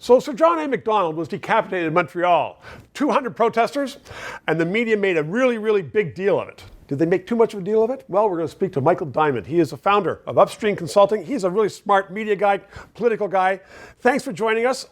So Sir John A. Macdonald was decapitated in Montreal. 200 protesters, and the media made a really, really big deal of it. Did they make too much of a deal of it? Well, we're going to speak to Michael Diamond. He is the founder of Upstream Consulting. He's a really smart media guy, political guy. Thanks for joining us.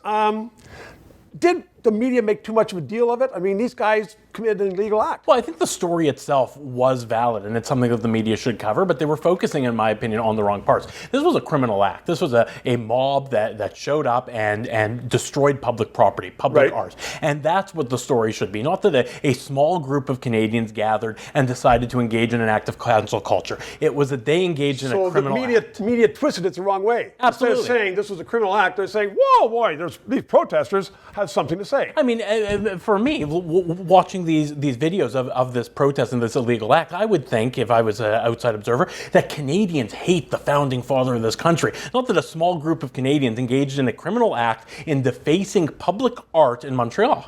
Did the media make too much of a deal of it? I mean, these guys committed an illegal act. Well, I think the story itself was valid, and it's something that the media should cover, but they were focusing, in my opinion, on the wrong parts. This was a criminal act. This was a mob that showed up and destroyed public property, public art. And that's what the story should be. Not that a small group of Canadians gathered and decided to engage in an act of cancel culture. It was that they engaged in a criminal act. So the media twisted it the wrong way. Absolutely. Instead of saying this was a criminal act, they're saying, whoa, boy, these protesters have something to say. I mean, for me, watching these videos of this protest and this illegal act, I would think, if I was an outside observer, that Canadians hate the founding father of this country. Not that a small group of Canadians engaged in a criminal act in defacing public art in Montreal.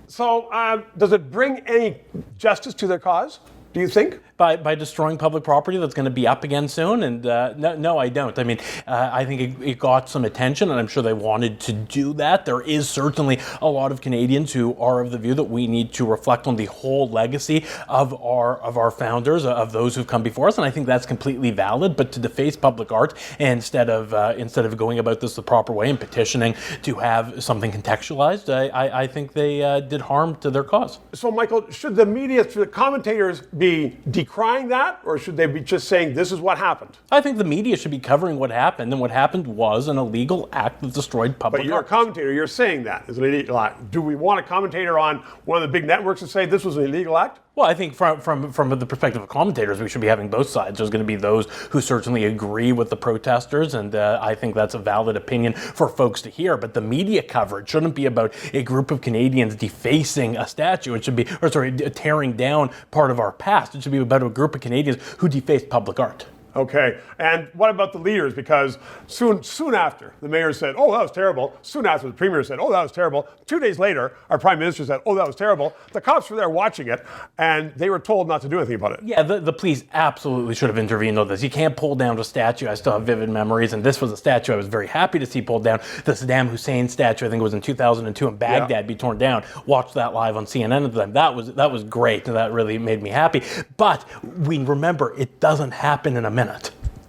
So does it bring any justice to their cause, do you think? By destroying public property that's going to be up again soon? And no, I don't. I mean, I think it got some attention, and I'm sure they wanted to do that. There is certainly a lot of Canadians who are of the view that we need to reflect on the whole legacy of our founders, of those who've come before us, and I think that's completely valid. But to deface public art instead of going about this the proper way and petitioning to have something contextualized, I think they did harm to their cause. So, Michael, should the media, should the commentators be decrying that, or should they be just saying this is what happened? I think the media should be covering what happened, and what happened was an illegal act that destroyed public art. But you're a commentator, you're saying that is an illegal act. Do we want a commentator on one of the big networks to say this was an illegal act? Well, I think from the perspective of commentators, we should be having both sides. There's going to be those who certainly agree with the protesters, and I think that's a valid opinion for folks to hear. But the media coverage shouldn't be about a group of Canadians defacing a statue. It should be, tearing down part of our past. It should be about a group of Canadians who defaced public art. Okay, and what about the leaders? Because soon after, the mayor said, oh, that was terrible. Soon after, the premier said, oh, that was terrible. 2 days later, our prime minister said, oh, that was terrible. The cops were there watching it, and they were told not to do anything about it. Yeah, the police absolutely should have intervened on this. You can't pull down a statue. I still have vivid memories, and this was a statue I was very happy to see pulled down. The Saddam Hussein statue, I think it was in 2002 in Baghdad, be torn down. Watched that live on CNN at the time. That was great, and that really made me happy. But we remember, it doesn't happen in a minute.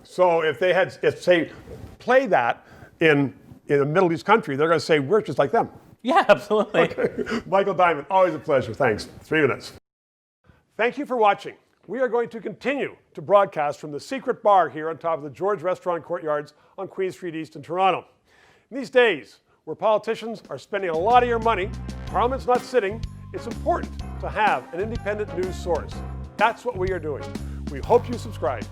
So if they play that in a Middle East country, they're going to say we're just like them. Yeah, absolutely. Okay. Michael Diamond, always a pleasure. Thanks. 3 minutes. Thank you for watching. We are going to continue to broadcast from the secret bar here on top of the George Restaurant Courtyards on Queen Street East in Toronto. In these days, where politicians are spending a lot of your money, Parliament's not sitting, it's important to have an independent news source. That's what we are doing. We hope you subscribe.